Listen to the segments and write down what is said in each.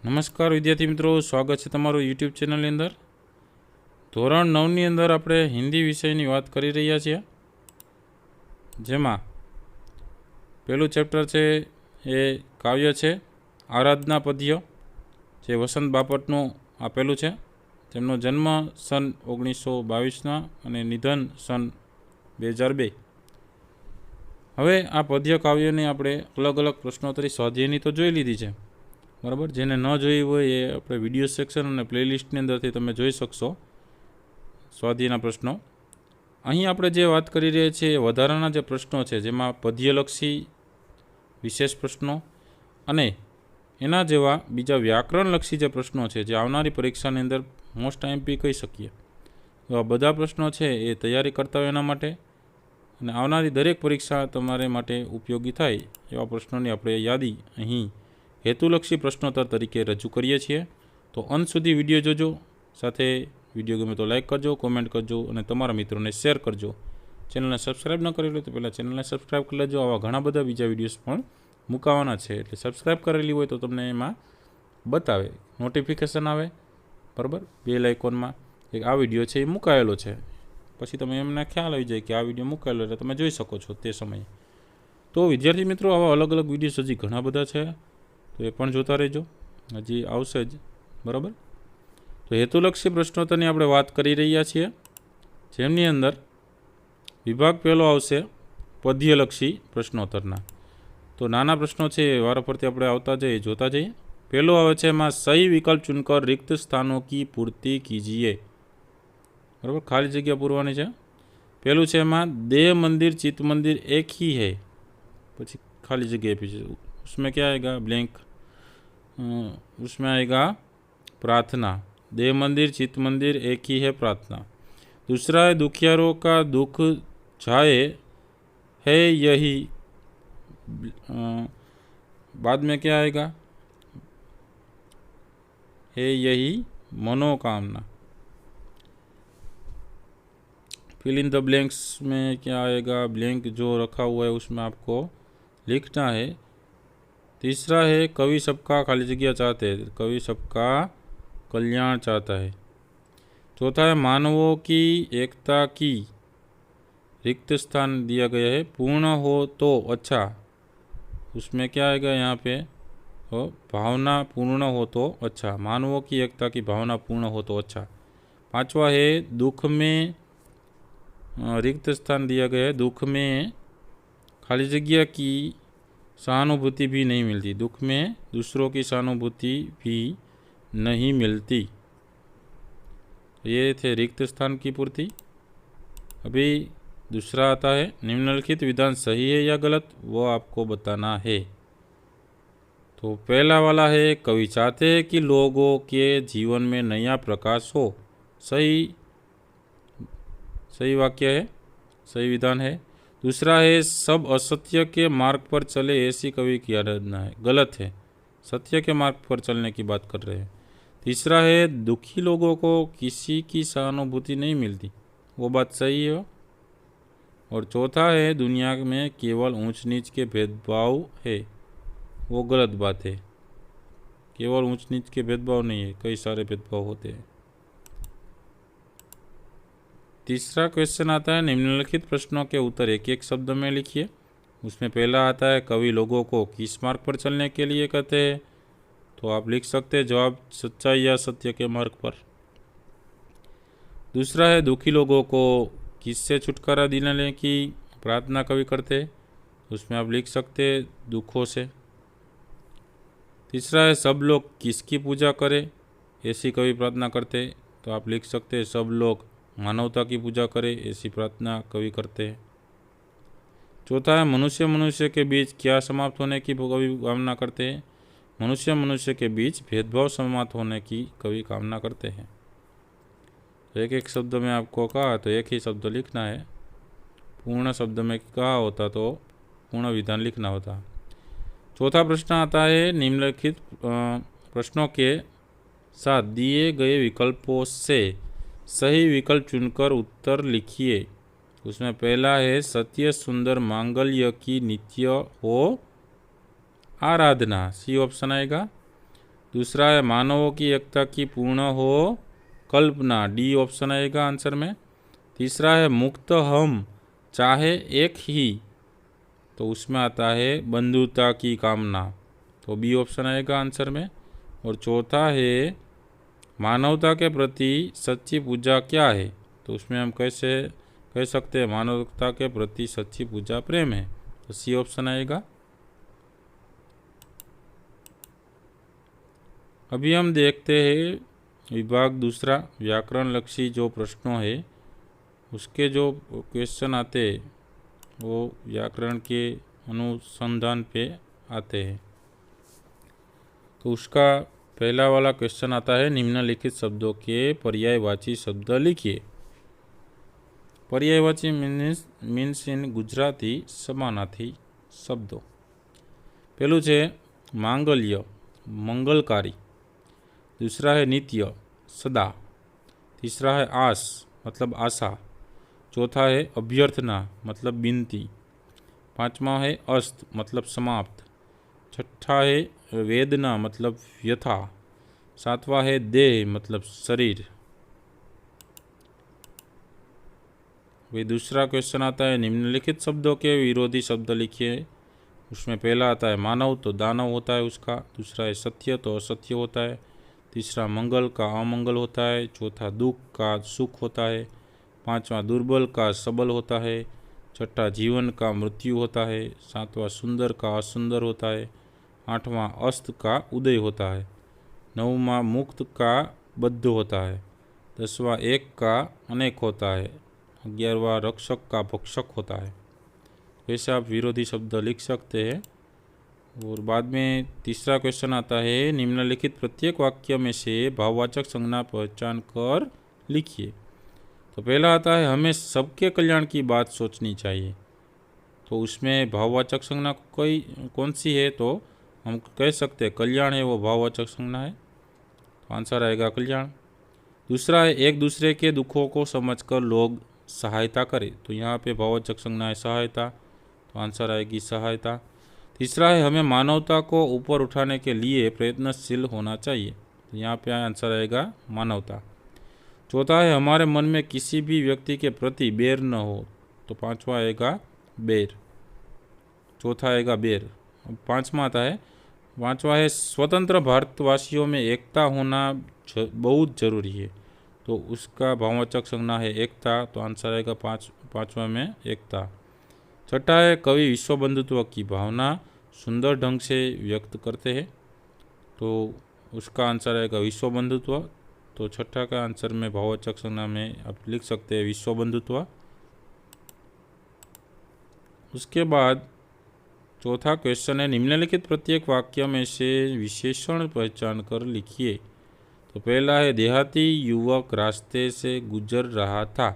नमस्कार विद्यार्थी मित्रों, स्वागत है तमारू यूट्यूब चेनल अंदर। धोरण 9 ની અંદર આપણે હિન્દી વિષયની વાત કરી રહ્યા છીએ, જેમાં પહેલું ચેપ્ટર છે એ કાવ્ય છે આરાધના પદ્ય, જે વસંત બાપટનું આપેલું છે। તેમનો જન્મ સન 1922 અને નિધન સન 2002। હવે આ પદ્ય કાવ્યને આપણે અલગ અલગ પ્રશ્નોત્તરી સ્વાધ્યાયની તો જોઈ લીધી છે, બરાબર। જેને ન જોઈ હોય એ આપણે વિડીયો સેક્શન અને પ્લેલિસ્ટની અંદરથી તમે જોઈ શકશો સ્વાધ્યાયના પ્રશ્નો। અહીં આપણે જે વાત કરી રહ્યા છીએ એ વધારાના જે પ્રશ્નો છે, જેમાં પદ્યલક્ષી વિશેષ પ્રશ્નો અને એના જેવા બીજા વ્યાકરણલક્ષી જે પ્રશ્નો છે, જે આવનારી પરીક્ષાની અંદર મોસ્ટ આઈએમપી કહી શકીએ, એવા બધા પ્રશ્નો છે એ તૈયારી કરતા હોય એના માટે, અને આવનારી દરેક પરીક્ષા તમારે માટે ઉપયોગી થાય એવા પ્રશ્નોની આપણે યાદી અહીં હેતુલક્ષી પ્રશ્નોત્તર તરીકે રજૂ કરીએ છીએ। તો અંત સુધી વિડીયો જોજો, સાથે વિડીયો ગમે તો લાઇક કરજો, કોમેન્ટ કરજો અને તમારા મિત્રોને શેર કરજો। ચેનલને સબસ્ક્રાઈબ ન કરેલી તો પહેલાં ચેનલને સબસ્ક્રાઈબ કરી લેજો। આવા ઘણા બધા બીજા વિડીયોઝ પણ મૂકવાના છે, એટલે સબસ્ક્રાઈબ કરેલી હોય તો તમને એમાં બતાવે, નોટિફિકેશન આવે, બરાબર। બેલ આઇકોનમાં એક આ વિડીયો છે એ મુકાયેલો છે, પછી તમે એમને ખ્યાલ આવી જાય કે આ વિડીયો મુકાયેલો, એટલે તમે જોઈ શકો છો તે સમયે। તો વિદ્યાર્થી મિત્રો, આવા અલગ અલગ વિડીયોઝ હજી ઘણા બધા છે, તો એ પણ જોતા રહેજો, હજી આવશે જ, બરાબર। તો હેતુલક્ષી પ્રશ્નોત્તરની આપણે વાત કરી રહ્યા છીએ, જેમની અંદર વિભાગ પહેલો આવશે પદ્યલક્ષી પ્રશ્નોત્તરના। તો નાના પ્રશ્નો છે એ વારાફરતી આપણે આવતા જઈએ, જોતા જઈએ। પહેલો આવે છે એમાં સही विकल्प चुनकर रिक्त स्थानों की पूर्ति कीजिए, बराबर, खाली जगह पूरवानी है। पहलू है एम देह मंदिर चित्त मंदिर एक ही है, પછી खाली जगह पीछे उसमें क्या आएगा, ब्लैंक, उसमें आएगा प्रार्थना। देह मंदिर चित्त मंदिर एक ही है, प्रार्थना। दूसरा है दुखियारों का दुख जाए है यही, बाद में क्या आएगा, है यही मनोकामना। फिल इन द ब्लैंक्स में क्या आएगा, ब्लैंक जो रखा हुआ है उसमें आपको लिखना है। तीसरा है कवि सबका खाली जगह चाहते हैं, कवि सबका कल्याण चाहता है। चौथा है मानवों की एकता की, रिक्त स्थान दिया गया है, पूर्ण हो तो अच्छा, उसमें क्या आएगा यहाँ पे, हो भावना पूर्ण हो तो अच्छा, मानवों की एकता की भावना पूर्ण हो तो अच्छा। पांचवा है दुख में रिक्त स्थान दिया गया है, दुख में खाली जगह की सहानुभूति भी नहीं मिलती, दुख में दूसरों की सहानुभूति भी नहीं मिलती। ये थे रिक्त स्थान की पूर्ति। अभी दूसरा आता है निम्नलिखित विधान सही है या गलत, वो आपको बताना है। तो पहला वाला है कवि चाहते हैं कि लोगों के जीवन में नया प्रकाश हो, सही वाक्य है, सही विधान है। दूसरा है सब असत्य के मार्ग पर चले ऐसी कवि की आराधना है, गलत है, सत्य के मार्ग पर चलने की बात कर रहे हैं। तीसरा है दुखी लोगों को किसी की सहानुभूति नहीं मिलती, वो बात सही है। और चौथा है दुनिया में केवल ऊंच नीच के भेदभाव है, वो गलत बात है, केवल ऊंच नीच के भेदभाव नहीं है, कई सारे भेदभाव होते हैं। तीसरा क्वेश्चन आता है निम्नलिखित प्रश्नों के उत्तर एक एक शब्द में लिखिए। उसमें पहला आता है कवि लोगों को किस मार्ग पर चलने के लिए कहते हैं, तो आप लिख सकते हैं जवाब सच्चाई या सत्य के मार्ग पर। दूसरा है दुखी लोगों को किससे छुटकारा दिलाने की प्रार्थना कवि करते, उसमें आप लिख सकते हैं दुखों से। तीसरा है सब लोग किसकी पूजा करें ऐसी कवि प्रार्थना करते, तो आप लिख सकते हैं सब लोग मानवता की पूजा करें ऐसी प्रार्थना कवि करते हैं। चौथा है मनुष्य के बीच क्या समाप्त होने की कवि कामना करते हैं, मनुष्य के बीच भेदभाव समाप्त होने की कवि कामना करते हैं। तो एक एक शब्द में आपको कहा तो एक ही शब्द लिखना है, पूर्ण शब्द में कहा होता तो पूर्ण विधान लिखना होता। चौथा प्रश्न आता है निम्नलिखित प्रश्नों के साथ दिए गए विकल्पों से सही विकल्प चुनकर उत्तर लिखिए। उसमें पहला है सत्य सुंदर मांगल्य की नित्य हो आराधना, सी ऑप्शन आएगा। दूसरा है मानवों की एकता की पूर्ण हो कल्पना, डी ऑप्शन आएगा आंसर में। तीसरा है मुक्त हम चाहे एक ही, तो उसमें आता है बंधुता की कामना, तो बी ऑप्शन आएगा आंसर में। और चौथा है मानवता के प्रति सच्ची पूजा क्या है, तो उसमें हम कैसे कह सकते हैं मानवता के प्रति सच्ची पूजा प्रेम है, तो सी ऑप्शन आएगा। अभी हम देखते हैं विभाग दूसरा व्याकरण लक्षी जो प्रश्नों है उसके जो क्वेश्चन आते हैं वो व्याकरण के अनुसंधान पे आते हैं। तो उसका पहला वाला क्वेश्चन आता है निम्नलिखित शब्दों के पर्यायवाची शब्द लिखिए। पर्यायवाची मीन्स इन गुजराती समानार्थी शब्दों। पहलू है मांगल्य मंगलकारी, दूसरा है नित्य सदा, तीसरा है आस मतलब आशा, चौथा है अभ्यर्थना मतलब विनती, पांचवा है अस्त मतलब समाप्त, छठा है वेदना मतलब व्यथा, सातवां है देह मतलब शरीर। वही दूसरा क्वेश्चन आता है निम्नलिखित शब्दों के विरोधी शब्द लिखिए। उसमें पहला आता है मानव तो दानव होता है उसका, दूसरा है सत्य तो असत्य होता है, तीसरा मंगल का अमंगल होता है, चौथा दुख का सुख होता है, पांचवा दुर्बल का सबल होता है, छठा जीवन का मृत्यु होता है, सातवां सुंदर का असुंदर होता है, आठवां अस्त का उदय होता है, नौवां मुक्त का बद्ध होता है, दसवां एक का अनेक होता है, 11वां रक्षक का भक्षक होता है। वैसे आप विरोधी शब्द लिख सकते हैं। और बाद में तीसरा क्वेश्चन आता है निम्नलिखित प्रत्येक वाक्य में से भाववाचक संज्ञा पहचान कर लिखिए। तो पहला आता है हमें सबके कल्याण की बात सोचनी चाहिए, तो उसमें भाववाचक संज्ञा कोई कौन सी है, तो हम कह सकते हैं कल्याण है वो भाववाचक संज्ञा है, तो आंसर आएगा कल्याण। दूसरा है एक दूसरे के दुखों को समझकर लोग सहायता करें, तो यहाँ पे भाववाचक संज्ञा है सहायता, तो आंसर आएगी सहायता। तीसरा है हमें मानवता को ऊपर उठाने के लिए प्रयत्नशील होना चाहिए, तो यहाँ पे आंसर आएगा मानवता। चौथा है हमारे मन में किसी भी व्यक्ति के प्रति बैर न हो, तो पांचवा आएगा बैर, चौथा आएगा बैर। पांचवा आता है पांचवा है स्वतंत्र भारतवासियों में एकता होना बहुत जरूरी है, तो उसका भाववाचक संज्ञा है एकता, तो आंसर आएगा पांचवा में एकता। छठा है कवि विश्व बंधुत्व की भावना सुंदर ढंग से व्यक्त करते हैं, तो उसका आंसर आएगा विश्व बंधुत्व, तो छठा का आंसर में भाववाचक संज्ञा में आप लिख सकते हैं विश्व बंधुत्व। उसके बाद चौथा क्वेश्चन है निम्नलिखित प्रत्येक वाक्य में से विशेषण पहचान कर लिखिए। तो पहला है देहाती युवक रास्ते से गुजर रहा था,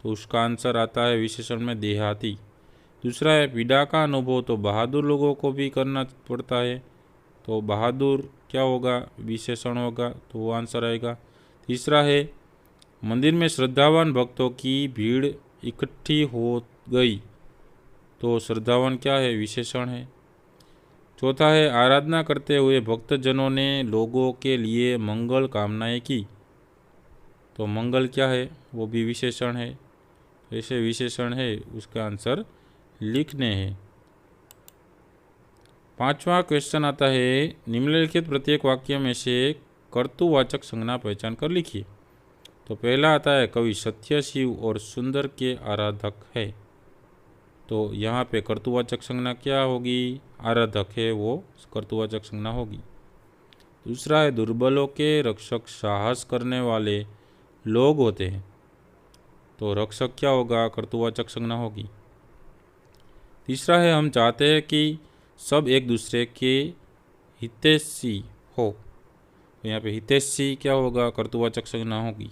तो उसका आंसर आता है विशेषण में देहाती। दूसरा है पीड़ा का अनुभव तो बहादुर लोगों को भी करना पड़ता है, तो बहादुर क्या होगा विशेषण होगा, तो वो आंसर आएगा। तीसरा है मंदिर में श्रद्धावान भक्तों की भीड़ इकट्ठी हो गई, तो श्रद्धावान क्या है विशेषण है। चौथा है आराधना करते हुए भक्तजनों ने लोगों के लिए मंगल कामनाएं की, तो मंगल क्या है वो भी विशेषण है, ऐसे विशेषण है उसका आंसर लिखने हैं। पांचवा क्वेश्चन आता है निम्नलिखित प्रत्येक वाक्य में से कर्तुवाचक संज्ञा पहचान कर लिखिए। तो पहला आता है कवि सत्य शिव और सुंदर के आराधक है, तो यहाँ पे कर्तुवाचक संज्ञा क्या होगी आराधक है वो कर्तुवाचक संज्ञा होगी। दूसरा है दुर्बलों के रक्षक साहस करने वाले लोग होते हैं, तो रक्षक क्या होगा कर्तुवाचक संज्ञा होगी। तीसरा है हम चाहते हैं कि सब एक दूसरे के हितैषी हो, तो यहाँ पे हितैषी क्या होगा कर्तुवाचक संज्ञा होगी।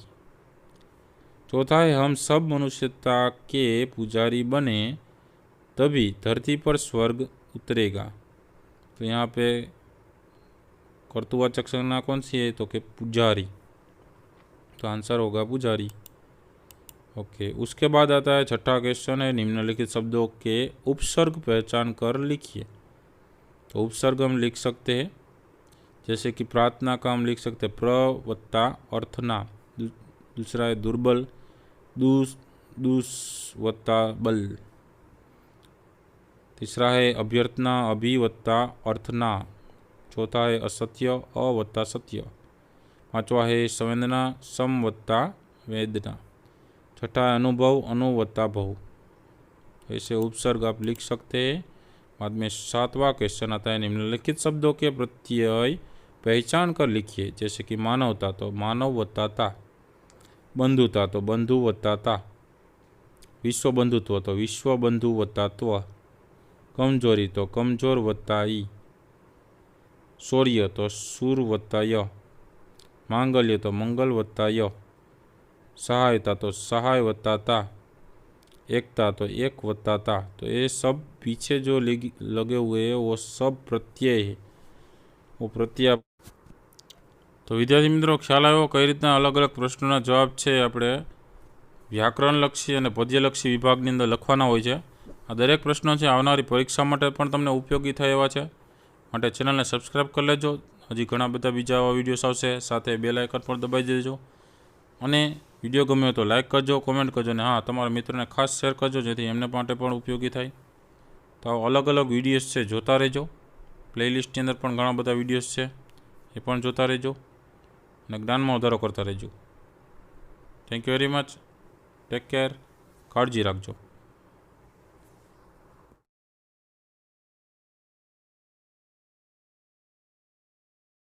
चौथा है हम सब मनुष्यता के पुजारी बने तभी धरती पर स्वर्ग उतरेगा, तो यहाँ पे कर्तुवाचक संज्ञा कौन सी है, तो कि पुजारी, तो आंसर होगा पुजारी। ओके, उसके बाद आता है छठा क्वेश्चन है निम्नलिखित शब्दों के उपसर्ग पहचान कर लिखिए। तो उपसर्ग हम लिख सकते हैं जैसे कि प्रार्थना का हम लिख सकते हैं प्र वत्ता अर्थना। दूसरा है दुर्बल, दूस दूस वत्ता बल। तीसरा है अभ्यर्थना, अभि वत्ता अर्थना। चौथा है असत्य, अ वत्ता सत्य। पांचवा है संवेदना, सम वत्ता वेदना। छठा है अनुभव, अनु वत्ता भव। ऐसे उपसर्ग आप लिख सकते हैं। बाद में सातवां क्वेश्चन आता है निम्नलिखित शब्दों के प्रत्यय पहचान कर लिखिए। जैसे कि मानवता तो मानव वत्ता ता, बंधुता तो बंधु वत्ता ता, विश्व बंधुत्व तो विश्व बंधु वत्ता त्व, कमजोरी तो कमजोर वत्ता ई, शौर्य तो सूर वत्ता य, मांगल्य तो मंगल वत्ता य, सहायता तो सहाय वत्ता ता, एकता तो एक वत्ता ता। तो ये सब पीछे जो लगे हुए हैं वो सब प्रत्यय है, वो प्रत्यय। तो विद्यार्थी मित्रों ख्याल आव्यो कई रीतना अलग अलग प्रश्नों जवाब है આપણે व्याकरणलक्षी और पद्यलक्षी विभागनी अंदर लखवाना होय छे। आ दरेक प्रश्नों है आवनारी परीक्षा माटे पण तमने उपयोगी थाय एवा छे, माटे चेनलने सब्सक्राइब कर लेजो। हजी घणा बधा बीजा विडियोस आवशे, साथे बेल आइकन पर दबाई देजो अने विडियो गम्यो तो लाइक करजो, कमेंट करजो ने हाँ तमारा मित्रों खास शेर करजो जेथी एमने माटे पण उपयोगी थाय। तो अलग अलग विडियोस है जोता रहेजो। प्लेलिस्टनी अंदर पण घणा बधा विडियोस है ए पण जोता रहेजो અને જ્ઞાનમાં વધારો કરતા રહેજો। Thank you very much, take care, કાળજી રાખજો।